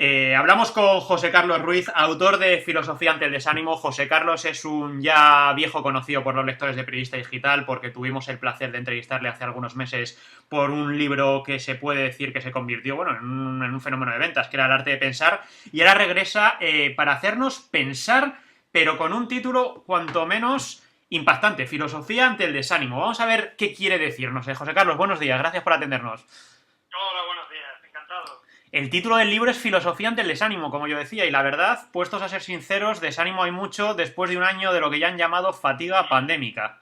Hablamos con José Carlos Ruiz, autor de Filosofía ante el desánimo. José Carlos es un ya viejo conocido por los lectores de Periodista Digital, porque tuvimos el placer de entrevistarle hace algunos meses por un libro que se puede decir que se convirtió, bueno, en un fenómeno de ventas, que era El arte de pensar, y ahora regresa para hacernos pensar, pero con un título cuanto menos impactante: Filosofía ante el desánimo. Vamos a ver qué quiere decirnos. José Carlos, buenos días, gracias por atendernos. Hola, buenos días, encantado. El título del libro es Filosofía ante el desánimo, como yo decía, y la verdad, puestos a ser sinceros, desánimo hay mucho después de un año de lo que ya han llamado fatiga pandémica.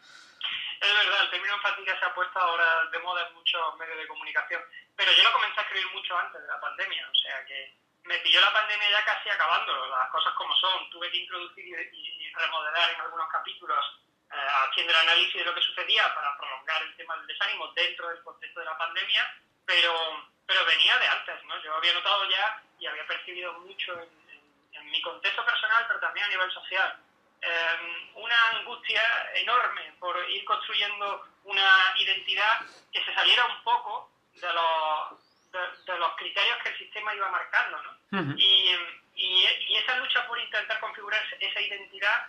Es verdad, el término fatiga se ha puesto ahora de moda en muchos medios de comunicación, pero yo lo comencé a escribir mucho antes de la pandemia, o sea que me pilló la pandemia ya casi acabándolo, las cosas como son. Tuve que introducir y remodelar en algunos capítulos, haciendo el análisis de lo que sucedía para prolongar el tema del desánimo dentro del contexto de la pandemia, pero venía de antes, ¿no? Yo había notado ya y había percibido mucho en mi contexto personal, pero también a nivel social, una angustia enorme por ir construyendo una identidad que se saliera un poco de los criterios que el sistema iba marcando, ¿no? Uh -huh. Y esa lucha por intentar configurar esa identidad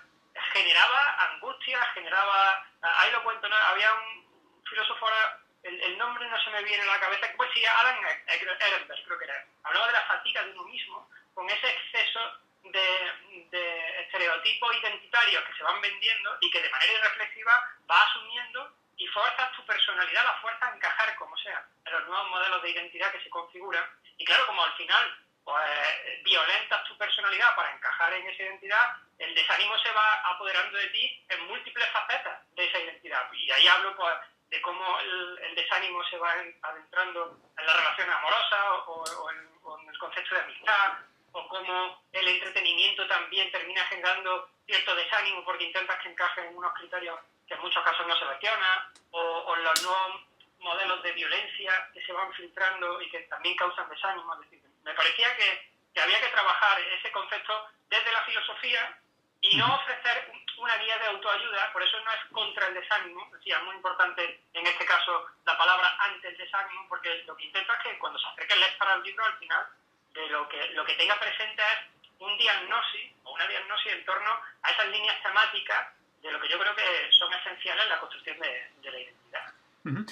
generaba angustia, generaba... Ahí lo cuento, ¿no? Había un filósofo ahora, el nombre no se me viene a la cabeza, pues sí, Alan Ehrenberg, creo que era. Hablaba de la fatiga de uno mismo, con ese exceso de estereotipos identitarios que se van vendiendo y que de manera irreflexiva va asumiendo y fuerzas tu personalidad, la fuerza a encajar como sea en los nuevos modelos de identidad que se configuran. Y claro, como al final pues, violentas tu personalidad para encajar en esa identidad, el desánimo se va apoderando de ti en múltiples facetas de esa identidad. Y ahí hablo pues, de cómo el desánimo se va adentrando en las relaciones amorosas o en el concepto de amistad, o cómo el entretenimiento también termina generando cierto desánimo porque intentas que encaje en unos criterios que en muchos casos no seleccionas, o los nuevos modelos de violencia que se van filtrando y que también causan desánimo. Es decir, me parecía que había que trabajar ese concepto desde la filosofía y no ofrecer una guía de autoayuda. Por eso no es contra el desánimo, es decir, es muy importante en este caso la palabra ante el desánimo, porque lo que intento es que cuando se acerque el lector al libro, al final de lo que tenga presente es un diagnóstico o una diagnosis en torno a esas líneas temáticas de lo que yo creo que son esenciales en la construcción de la identidad.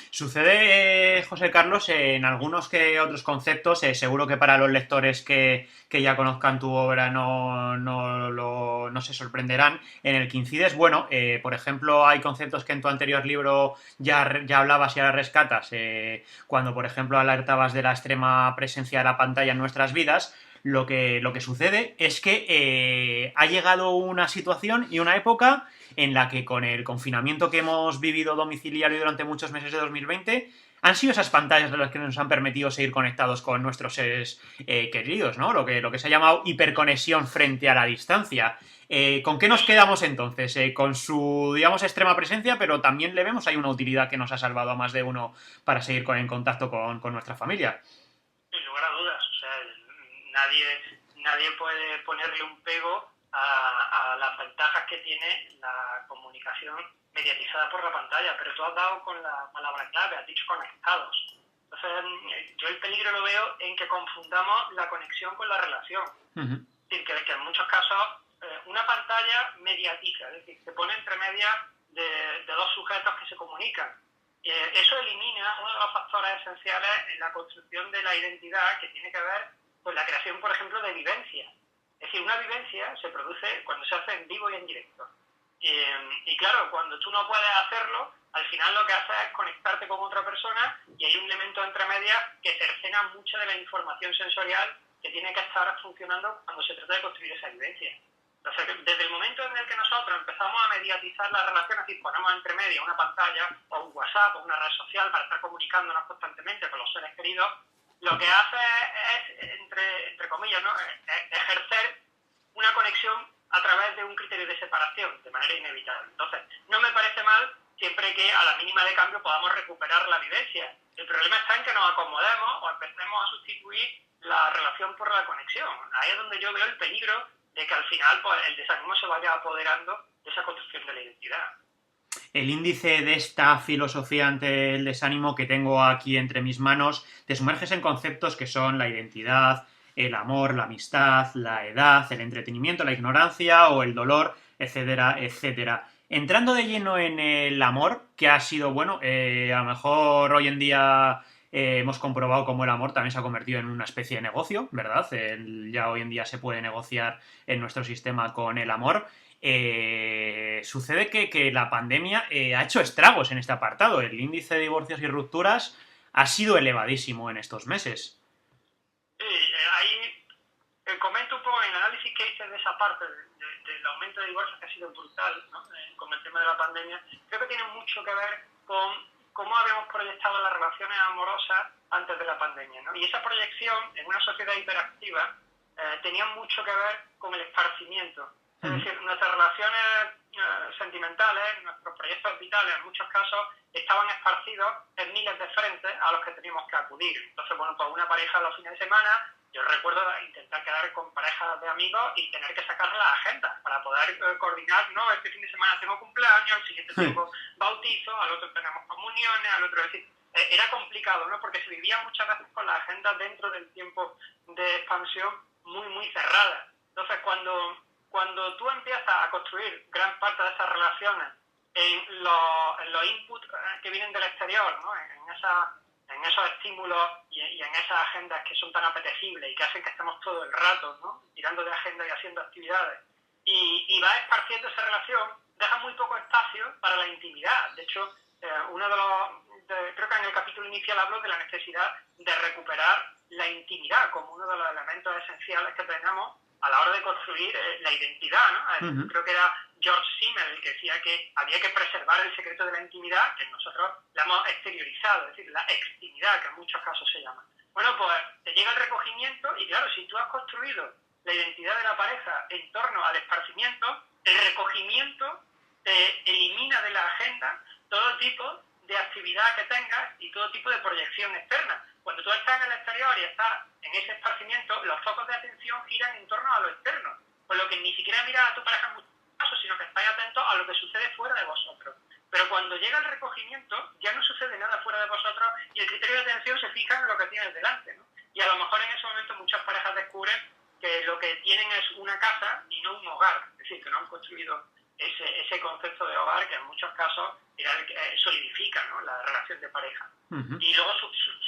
Sucede, José Carlos, en algunos que otros conceptos, seguro que para los lectores que ya conozcan tu obra no se sorprenderán, en el que incides. Bueno, por ejemplo, hay conceptos que en tu anterior libro ya hablabas y ahora rescatas, cuando, por ejemplo, alertabas de la extrema presencia de la pantalla en nuestras vidas. Lo que sucede es que ha llegado una situación y una época en la que, con el confinamiento que hemos vivido domiciliario durante muchos meses de 2020, han sido esas pantallas las que nos han permitido seguir conectados con nuestros seres queridos, ¿no? Lo que se ha llamado hiperconexión frente a la distancia. ¿Con qué nos quedamos entonces? Con su, digamos, extrema presencia, pero también le vemos hay una utilidad que nos ha salvado a más de uno para seguir en contacto con nuestra familia. Sin lugar a dudas, o sea, nadie puede ponerle un pego a las ventajas que tiene la comunicación mediatizada por la pantalla, pero tú has dado con la palabra clave, has dicho conectados. Entonces, yo el peligro lo veo en que confundamos la conexión con la relación. Es decir, que en muchos casos una pantalla mediatiza, es decir, se pone entre medias de dos sujetos que se comunican. Eso elimina uno de los factores esenciales en la construcción de la identidad, que tiene que ver con la creación, por ejemplo, de vivencias. Es decir, una vivencia se produce cuando se hace en vivo y en directo. Y claro, cuando tú no puedes hacerlo, al final lo que haces es conectarte con otra persona y hay un elemento entre medias que cercena mucha de la información sensorial que tiene que estar funcionando cuando se trata de construir esa vivencia. Entonces, desde el momento en el que nosotros empezamos a mediatizar las relaciones, es decir, ponemos entre medias una pantalla o un WhatsApp o una red social para estar comunicándonos constantemente con los seres queridos, lo que hace es, entre comillas, ¿no?, ejercer una conexión a través de un criterio de separación, de manera inevitable. Entonces, no me parece mal siempre que a la mínima de cambio podamos recuperar la vivencia. El problema está en que nos acomodemos o empecemos a sustituir la relación por la conexión. Ahí es donde yo veo el peligro de que al final pues, el desánimo se vaya apoderando de esa construcción de la identidad. El índice de esta filosofía ante el desánimo que tengo aquí entre mis manos, te sumerges en conceptos que son la identidad, el amor, la amistad, la edad, el entretenimiento, la ignorancia o el dolor, etcétera, etcétera. Entrando de lleno en el amor, que ha sido, bueno, a lo mejor hoy en día hemos comprobado cómo el amor también se ha convertido en una especie de negocio, ¿verdad? Ya hoy en día se puede negociar en nuestro sistema con el amor. Sucede que la pandemia ha hecho estragos en este apartado. El índice de divorcios y rupturas ha sido elevadísimo en estos meses. Sí, ahí comento un poco el análisis que hice de esa parte del aumento de divorcios que ha sido brutal, ¿no? Con el tema de la pandemia. Creo que tiene mucho que ver con cómo habíamos proyectado las relaciones amorosas antes de la pandemia, ¿no? Y esa proyección en una sociedad hiperactiva tenía mucho que ver con el esparcimiento. Es decir, nuestras relaciones sentimentales, nuestros proyectos vitales, en muchos casos, estaban esparcidos en miles de frentes a los que teníamos que acudir. Entonces, bueno, pues una pareja los fines de semana, yo recuerdo intentar quedar con parejas de amigos y tener que sacar las agendas para poder coordinar, no, este fin de semana tengo cumpleaños, al siguiente tengo bautizo, al otro tenemos comuniones, al otro, es decir, era complicado, ¿no? Porque se vivía muchas veces con las agendas dentro del tiempo de expansión muy, muy cerradas. Entonces, cuando tú empiezas a construir gran parte de esas relaciones en los inputs que vienen del exterior, ¿no? En esos estímulos y en esas agendas que son tan apetecibles y que hacen que estemos todo el rato, ¿no? Tirando de agenda y haciendo actividades, y va esparciendo esa relación, deja muy poco espacio para la intimidad. De hecho, creo que en el capítulo inicial hablo de la necesidad de recuperar la intimidad como uno de los elementos esenciales que tenemos a la hora de construir la identidad, ¿no? Creo que era George Simmel el que decía que había que preservar el secreto de la intimidad, que nosotros la hemos exteriorizado, es decir, la extimidad, que en muchos casos se llama. Bueno, pues te llega el recogimiento y claro, si tú has construido la identidad de la pareja en torno al esparcimiento, el recogimiento te elimina de la agenda todo tipo de actividad que tengas y todo tipo de proyección externa. Cuando tú estás en el exterior y estás en ese esparcimiento, los focos de atención giran en torno a lo externo, por lo que ni siquiera miras a tu pareja en muchos casos, sino que estáis atentos a lo que sucede fuera de vosotros. Pero cuando llega el recogimiento, ya no sucede nada fuera de vosotros y el criterio de atención se fija en lo que tienes delante, ¿no? Y a lo mejor en ese momento muchas parejas descubren que lo que tienen es una casa y no un hogar, es decir, que no han construido ese concepto de hogar que en muchos casos era el que solidifica, ¿no? La relación de pareja. Y luego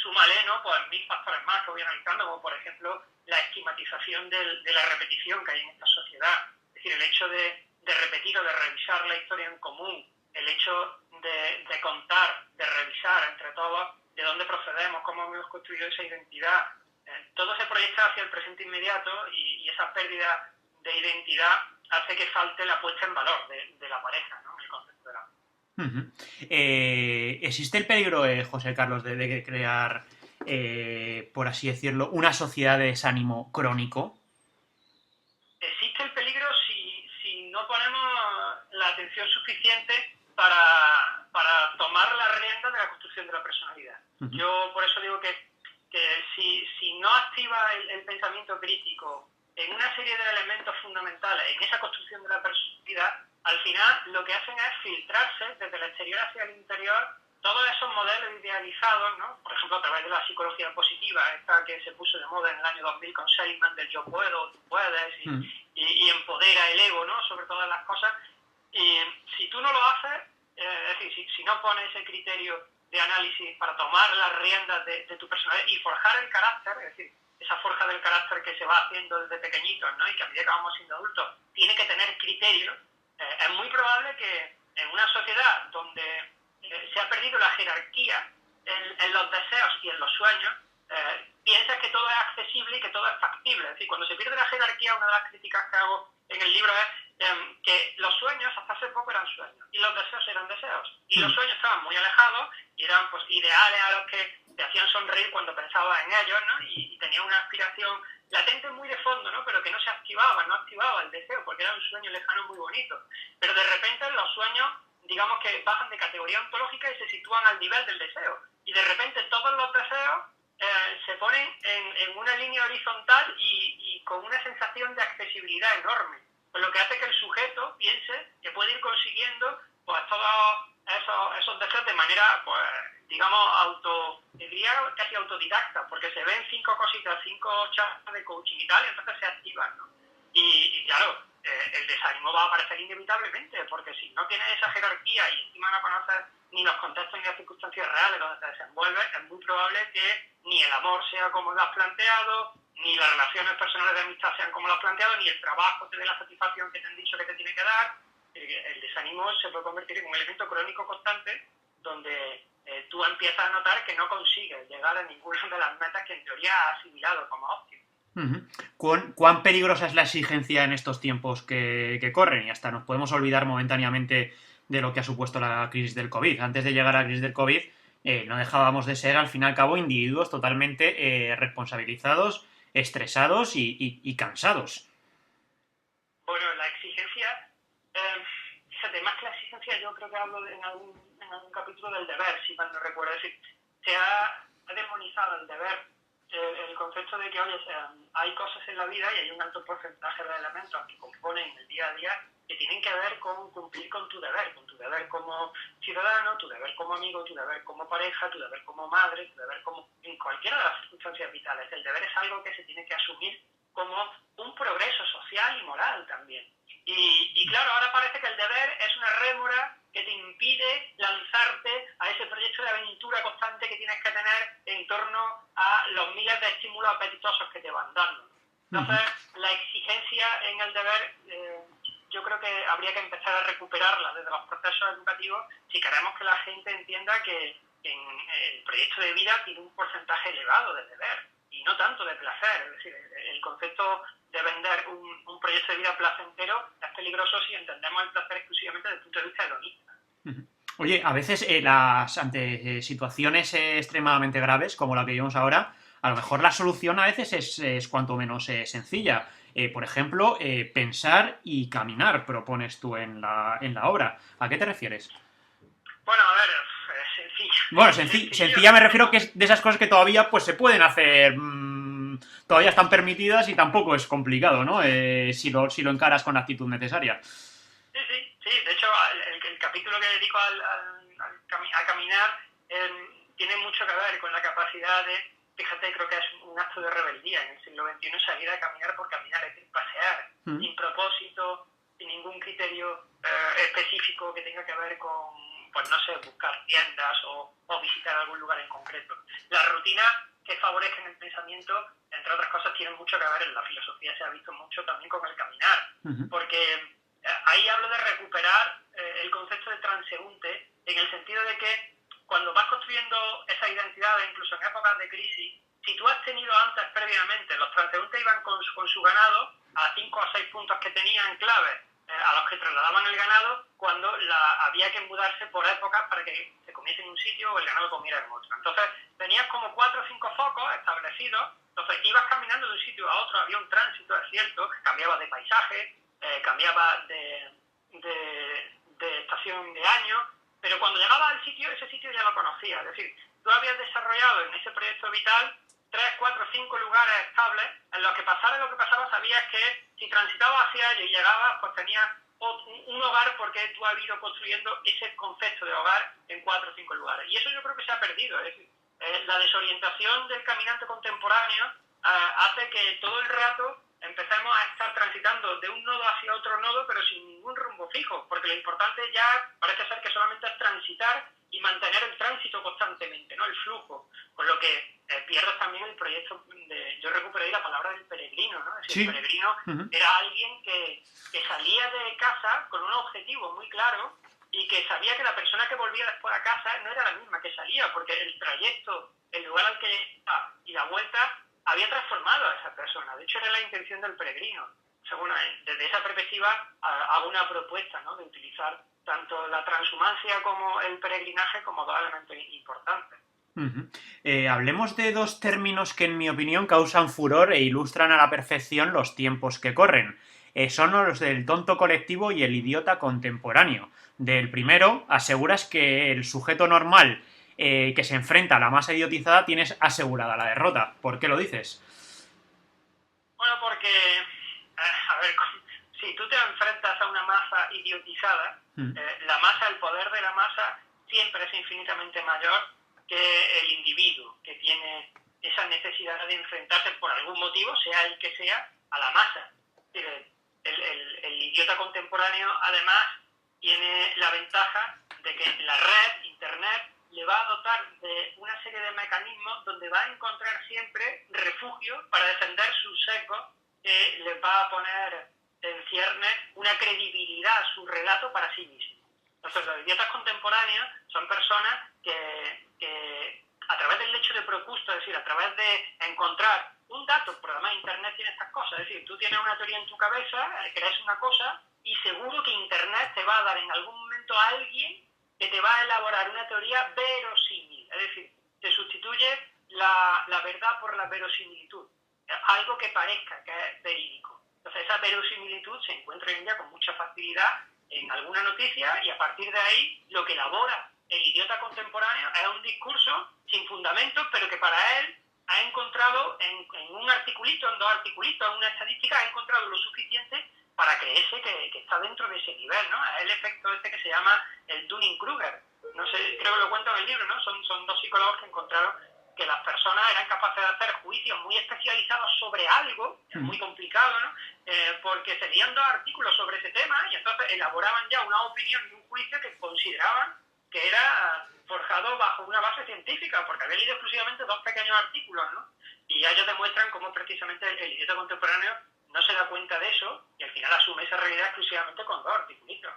súmale, ¿no? Pues mil factores más que voy analizando, como por ejemplo la estigmatización de la repetición que hay en esta sociedad. Es decir, el hecho de repetir o de revisar la historia en común, el hecho de contar, de revisar entre todos de dónde procedemos, cómo hemos construido esa identidad. Todo se proyecta hacia el presente inmediato y esa pérdida de identidad hace que falte la puesta en valor de la pareja, ¿no? El concepto de la... ¿Existe el peligro, José Carlos, de crear, por así decirlo, una sociedad de desánimo crónico? Existe el peligro si no ponemos la atención suficiente para tomar la rienda de la construcción de la personalidad. Yo por eso digo que si no activa el pensamiento crítico en una serie de elementos fundamentales en esa construcción de la personalidad, al final lo que hacen es filtrarse desde el exterior hacia el interior todos esos modelos idealizados, ¿no? Por ejemplo, a través de la psicología positiva, esta que se puso de moda en el año 2000 con Seligman, del yo puedo, tú puedes, y empodera el ego, ¿no? Sobre todas las cosas. Y si tú no lo haces, es decir, si no pones ese criterio de análisis para tomar las riendas de tu personalidad y forjar el carácter, es decir, esa forja del carácter que se va haciendo desde pequeñitos, ¿no? Y que a medida que vamos siendo adultos tiene que tener criterio, es muy probable que en una sociedad donde se ha perdido la jerarquía en los deseos y en los sueños, piensas que todo es accesible y que todo es factible. Es decir, cuando se pierde la jerarquía, una de las críticas que hago en el libro es que los sueños hasta hace poco eran sueños y los deseos eran deseos. Y los sueños estaban muy alejados y eran pues ideales a los que te hacían sonreír cuando pensabas en ellos, ¿no? Y tenía una aspiración latente muy de fondo, ¿no? Pero que no se activaba, no activaba el deseo, porque era un sueño lejano muy bonito. Pero de repente los sueños, digamos que bajan de categoría ontológica y se sitúan al nivel del deseo. Y de repente todos los deseos se ponen en una línea horizontal y con una sensación de accesibilidad enorme. Pues lo que hace que el sujeto piense que puede ir consiguiendo pues todos esos deseos de manera, pues, digamos, te diría casi autodidacta, porque se ven 5 cositas, 5 charlas de coaching y tal, y entonces se activan, ¿no? Y claro, el desánimo va a aparecer inevitablemente, porque si no tienes esa jerarquía y encima no conoces ni los contextos ni las circunstancias reales donde te desenvuelves, es muy probable que ni el amor sea como lo has planteado, ni las relaciones personales de amistad sean como lo has planteado, ni el trabajo te dé la satisfacción que te han dicho que te tiene que dar. El desánimo se puede convertir en un elemento crónico constante donde tú empiezas a notar que no consigues llegar a ninguna de las metas que en teoría has asimilado como óptimas. ¿Cuán peligrosa es la exigencia en estos tiempos que corren? Y hasta nos podemos olvidar momentáneamente de lo que ha supuesto la crisis del COVID. Antes de llegar a la crisis del COVID, no dejábamos de ser, al fin y al cabo, individuos totalmente responsabilizados, estresados y cansados. Bueno, la exigencia, fíjate, más que la exigencia, yo creo que hablo en algún capítulo del deber, si mal no recuerdo. Es decir, se ha demonizado el deber, el concepto de que, oye, hay cosas en la vida y hay un alto porcentaje de elementos que componen el día a día que tienen que ver con cumplir con tu deber como ciudadano, tu deber como amigo, tu deber como pareja, tu deber como madre, tu deber como en cualquiera de las circunstancias vitales. El deber es algo que se tiene que asumir como un progreso social y moral también. Y claro, ahora parece que el deber es una rémora que te impide lanzarte a ese proyecto de aventura constante que tienes que tener en torno a los miles de estímulos apetitosos que te van dando. Entonces, la exigencia en el deber, yo creo que habría que empezar a recuperarla desde los procesos educativos si queremos que la gente entienda que el proyecto de vida tiene un porcentaje elevado de deber y no tanto de placer. Es decir, el concepto de vender un proyecto de vida placentero es peligroso si entendemos el placer exclusivamente desde el punto de vista hedonista. Oye, a veces ante situaciones extremadamente graves, como la que vivimos ahora, a lo mejor la solución a veces es cuanto menos sencilla. Por ejemplo, pensar y caminar, propones tú en la obra. ¿A qué te refieres? Bueno, a ver, sencillo. Bueno, sencilla me refiero No. que es de esas cosas que todavía pues se pueden hacer, todavía están permitidas y tampoco es complicado, ¿no? Si lo encaras con la actitud necesaria. Sí. De hecho, el capítulo que dedico a caminar tiene mucho que ver con la capacidad de, fíjate, creo que es un acto de rebeldía en el siglo XXI salir a caminar por caminar, es decir, pasear, sin propósito, sin ningún criterio específico que tenga que ver con, pues no sé, buscar tiendas o visitar algún lugar en concreto. Las rutinas que favorecen el pensamiento, entre otras cosas, tienen mucho que ver en la filosofía, se ha visto mucho también con el caminar, porque ahí hablo de recuperar el concepto de transeúnte en el sentido de que cuando vas construyendo esa identidad, incluso en épocas de crisis, si tú has tenido antes, previamente, los transeúntes iban con su ganado a 5 o 6 puntos que tenían clave a los que trasladaban el ganado cuando había que mudarse por épocas para que se comiese en un sitio o el ganado comiera en otro. Entonces tenías como 4 o 5 focos establecidos, entonces ibas caminando de un sitio a otro, había un tránsito, es cierto, cambiaba de paisaje, cambiaba de estación de año, pero cuando llegaba al sitio, ese sitio ya lo conocía. Es decir, tú habías desarrollado en ese proyecto vital 3, 4, 5 lugares estables en los que pasara lo que pasaba, sabías que si transitabas hacia ellos y llegabas, pues tenías un hogar porque tú has ido construyendo ese concepto de hogar en 4 o 5 lugares. Y eso yo creo que se ha perdido. Es decir, la desorientación del caminante contemporáneo hace que todo el rato empecemos a estar transitando de un nodo hacia otro nodo, pero sin ningún rumbo fijo, porque lo importante ya parece ser que solamente es transitar y mantener el tránsito constantemente, ¿no? El flujo, con lo que pierdes también el proyecto yo recuperé ahí la palabra del peregrino, ¿no? Es decir, sí. El peregrino era alguien que salía de casa con un objetivo muy claro y que sabía que la persona que volvía después a casa no era la misma que salía, porque el trayecto, el lugar al que llegaba y la vuelta había transformado a esa persona. De hecho, era la intención del peregrino. Según, desde esa perspectiva, hago una propuesta, ¿no?, de utilizar tanto la transhumancia como el peregrinaje como dos elementos importantes. Hablemos de dos términos que, en mi opinión, causan furor e ilustran a la perfección los tiempos que corren. Son los del tonto colectivo y el idiota contemporáneo. Del primero, aseguras que el sujeto normal que se enfrenta a la masa idiotizada tienes asegurada la derrota. ¿Por qué lo dices? Bueno, porque, a ver, si tú te enfrentas a una masa idiotizada, la masa, el poder de la masa siempre es infinitamente mayor que el individuo que tiene esa necesidad de enfrentarse por algún motivo, sea el que sea, a la masa. Es decir, el idiota contemporáneo, además, tiene la ventaja de que la red, Internet, le va a dotar de una serie de mecanismos donde va a encontrar siempre refugio para defender sus sesgos, que les va a poner en ciernes una credibilidad a su relato para sí mismo. Entonces, los idiotas contemporáneos son personas que a través del hecho de propuesta, es decir, a través de encontrar un dato, porque además Internet tiene estas cosas, es decir, tú tienes una teoría en tu cabeza, crees una cosa, y seguro que Internet te va a dar en algún momento a alguien que te va a elaborar una teoría verosímil, es decir, te sustituye la verdad por la verosimilitud, algo que parezca que es verídico. Entonces esa verosimilitud se encuentra hoy en día con mucha facilidad en alguna noticia y a partir de ahí lo que elabora el idiota contemporáneo es un discurso sin fundamentos, pero que para él ha encontrado en un articulito, en dos articulitos, en una estadística, ha encontrado lo suficiente para creerse que está dentro de ese nivel, ¿no? Es el efecto este que se llama el Dunning-Kruger. No sé, creo que lo cuento en el libro, ¿no? Son dos psicólogos que encontraron que las personas eran capaces de hacer juicios muy especializados sobre algo, es muy complicado, ¿no? Porque se leían dos artículos sobre ese tema y entonces elaboraban ya una opinión y un juicio que consideraban que era forjado bajo una base científica, porque había leído exclusivamente dos pequeños artículos, ¿no? Y ellos demuestran cómo precisamente el idiota contemporáneo no se da cuenta de eso y al final asume esa realidad exclusivamente con dos articulitos.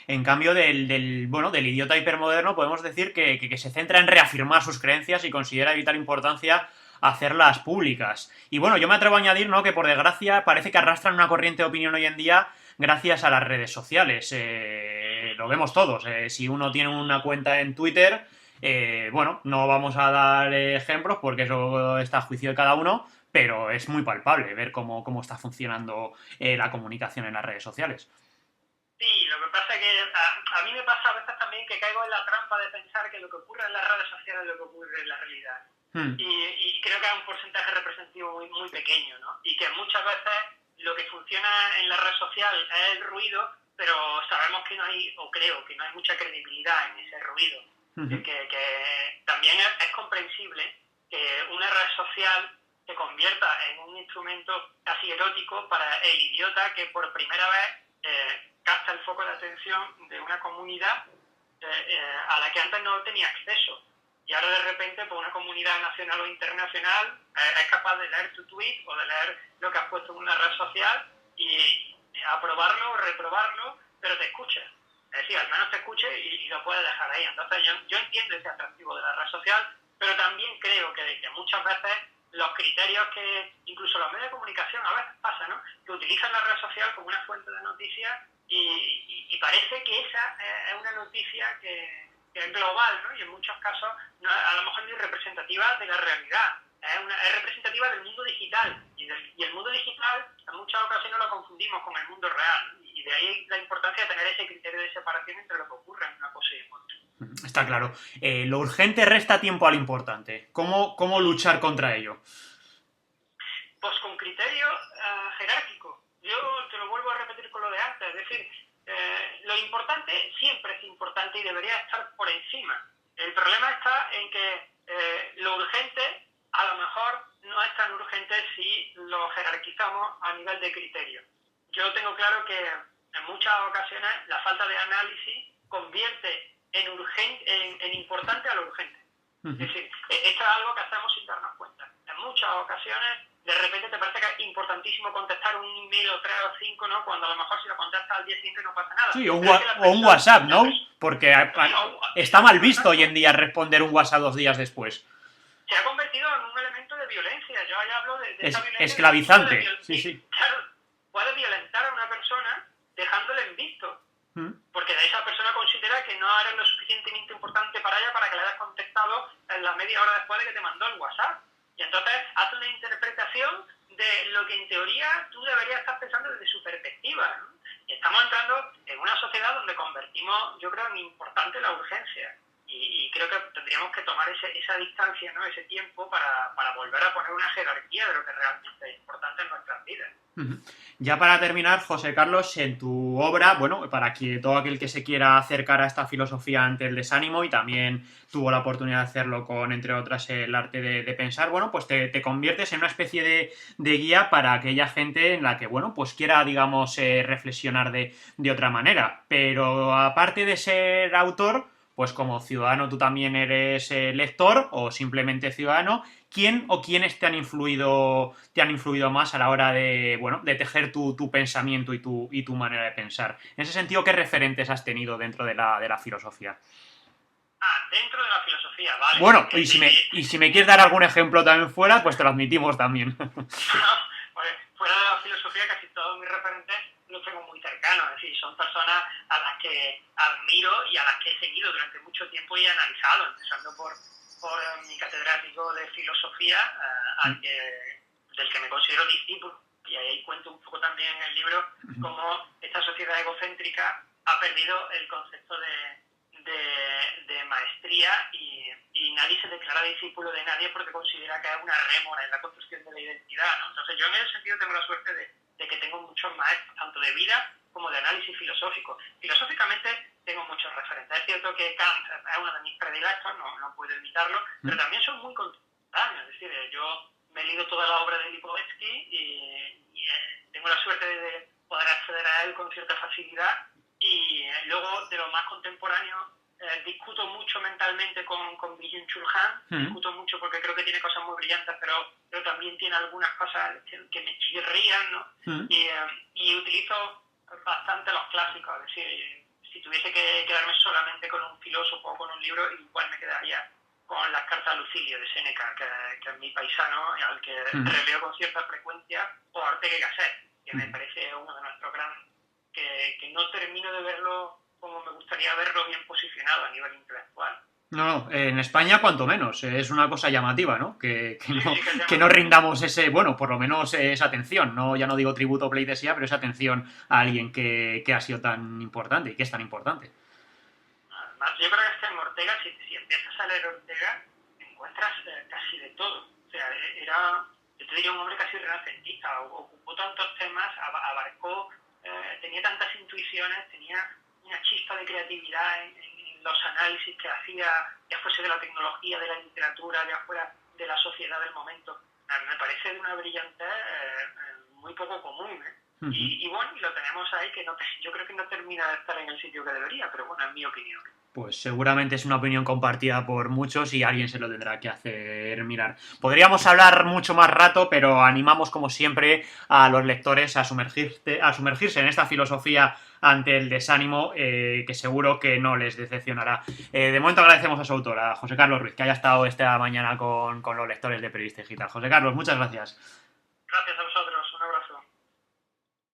En cambio del idiota hipermoderno podemos decir que se centra en reafirmar sus creencias y considera de vital importancia hacerlas públicas. Y bueno, yo me atrevo a añadir, ¿no?, que por desgracia parece que arrastran una corriente de opinión hoy en día gracias a las redes sociales. Lo vemos todos. Si uno tiene una cuenta en Twitter, bueno, no vamos a dar ejemplos porque eso está a juicio de cada uno, pero es muy palpable ver cómo está funcionando la comunicación en las redes sociales. Sí, lo que pasa es que a mí me pasa a veces también que caigo en la trampa de pensar que lo que ocurre en las redes sociales es lo que ocurre en la realidad. Y creo que hay un porcentaje representativo muy, muy pequeño, ¿no? Y que muchas veces lo que funciona en la red social es el ruido, pero sabemos que no hay, o creo que no hay mucha credibilidad en ese ruido. Que también es comprensible que una red social se convierta en un instrumento casi erótico para el idiota que por primera vez capta el foco de atención de una comunidad a la que antes no tenía acceso. Y ahora de repente, pues una comunidad nacional o internacional es capaz de leer tu tweet o de leer lo que has puesto en una red social y aprobarlo o reprobarlo, pero te escucha. Es decir, al menos te escuche y lo puedes dejar ahí. Entonces yo entiendo ese atractivo de la red social, pero también creo que muchas veces los criterios que incluso los medios de comunicación a veces pasa, ¿no?, que utilizan la red social como una fuente de noticias y parece que esa es una noticia que es global, ¿no? Y en muchos casos no, a lo mejor no es representativa de la realidad, es representativa del mundo digital y el mundo digital en muchas ocasiones lo confundimos con el mundo real, ¿no? Y de ahí la importancia de tener ese criterio de separación entre lo que ocurre en una cosa y en otra. Está claro. Lo urgente resta tiempo a lo importante. ¿Cómo luchar contra ello? Pues con criterio jerárquico. Yo te lo vuelvo a repetir con lo de antes, es decir, lo importante siempre es importante y debería estar por encima. El problema está en que lo urgente a lo mejor no es tan urgente si lo jerarquizamos a nivel de criterio. Yo tengo claro que en muchas ocasiones la falta de análisis convierte en importante a lo urgente. Es decir, esto es algo que hacemos sin darnos cuenta. En muchas ocasiones, de repente te parece que es importantísimo contestar un email o 3 o 5, ¿no? Cuando a lo mejor si lo contestas al día siguiente no pasa nada. Sí, o un WhatsApp, ¿no? Porque está mal visto hoy en día responder un WhatsApp 2 días después. Se ha convertido en un elemento de violencia. Yo ya hablo de esa violencia. Esclavizante. Sí. Claro, puede violentar a una persona dejándole en visto. Porque esa persona considera que no eres lo suficientemente importante para ella para que le hayas contestado en la media hora después de que te mandó el WhatsApp. Y entonces hace una interpretación de lo que en teoría tú deberías estar pensando desde su perspectiva, ¿no? Y estamos entrando en una sociedad donde convertimos, yo creo, en importante la urgencia. Y creo que tendríamos que tomar esa distancia, ¿no?, ese tiempo para volver a poner una jerarquía de lo que realmente es importante en nuestras vidas. Ujú. Ya para terminar, José Carlos, en tu obra, bueno, para que todo aquel que se quiera acercar a esta filosofía ante el desánimo y también tuvo la oportunidad de hacerlo con, entre otras, el arte de pensar, bueno, pues te conviertes en una especie de guía para aquella gente en la que, bueno, pues quiera, digamos, reflexionar de otra manera. Pero aparte de ser autor, pues como ciudadano tú también eres lector o simplemente ciudadano. ¿Quién o quiénes te han influido más a la hora de, bueno, de tejer tu pensamiento y tu manera de pensar? En ese sentido, ¿qué referentes has tenido dentro de la filosofía? Ah, dentro de la filosofía, vale. Bueno, Que sí, y si me quieres dar algún ejemplo también fuera, pues te lo admitimos también. pues, fuera de la filosofía, casi todos mis referentes los tengo muy cercanos. Es decir, son personas a las que admiro y a las que he seguido durante mucho tiempo y he analizado, empezando por mi catedrático de filosofía, del que me considero discípulo. Y ahí cuento un poco también en el libro cómo esta sociedad egocéntrica ha perdido el concepto de maestría y nadie se declara discípulo de nadie porque considera que es una rémora en la construcción de la identidad, ¿no? Entonces yo en ese sentido tengo la suerte de que tengo muchos maestros, tanto de vida como de análisis filosófico. Filosóficamente tengo muchos referentes. Es cierto que Kant es uno de mis predilectos, no puedo evitarlo, pero también son muy contemporáneos. Es decir, yo me he leído toda la obra de Lipovetsky y tengo la suerte de poder acceder a él con cierta facilidad. Y luego, de lo más contemporáneo, discuto mucho mentalmente con Byung-Chul Han, discuto mucho porque creo que tiene cosas muy brillantes, pero también tiene algunas cosas que me chirrían, ¿no? Y utilizo bastante los clásicos, es decir, si tuviese que quedarme solamente con un filósofo o con un libro, igual me quedaría con las cartas a Lucilio de Séneca, que es mi paisano, al que releo con cierta frecuencia, o Ortega y Gasset, que me parece uno de nuestros grandes, que no termino de verlo como me gustaría verlo bien posicionado a nivel intelectual. No, no, en España cuanto menos, es una cosa llamativa, ¿no? Sí, sí, que es Que no llamativo. rindamos ese, bueno, por lo menos esa atención, no, ya no digo tributo o pleitesía, pero esa atención a alguien que ha sido tan importante y que es tan importante. Además, yo creo que es que en Ortega, si empiezas a leer Ortega, encuentras casi de todo. O sea, era, yo te diría, un hombre casi renacentista, ocupó tantos temas, abarcó, tenía tantas intuiciones, tenía una chispa de creatividad en los análisis que hacía, ya fuese de la tecnología, de la literatura, ya fuera de la sociedad del momento. Me parece de una brillantez muy poco común, ¿eh? Y bueno, y lo tenemos ahí, que no, yo creo que no termina de estar en el sitio que debería, pero bueno, es mi opinión. Pues seguramente es una opinión compartida por muchos y alguien se lo tendrá que hacer mirar. Podríamos hablar mucho más rato, pero animamos como siempre a los lectores a sumergirse en esta filosofía ante el desánimo, que seguro que no les decepcionará. De momento agradecemos a su autora, José Carlos Ruiz, que haya estado esta mañana con los lectores de Periodista Digital. José Carlos, muchas gracias. Gracias a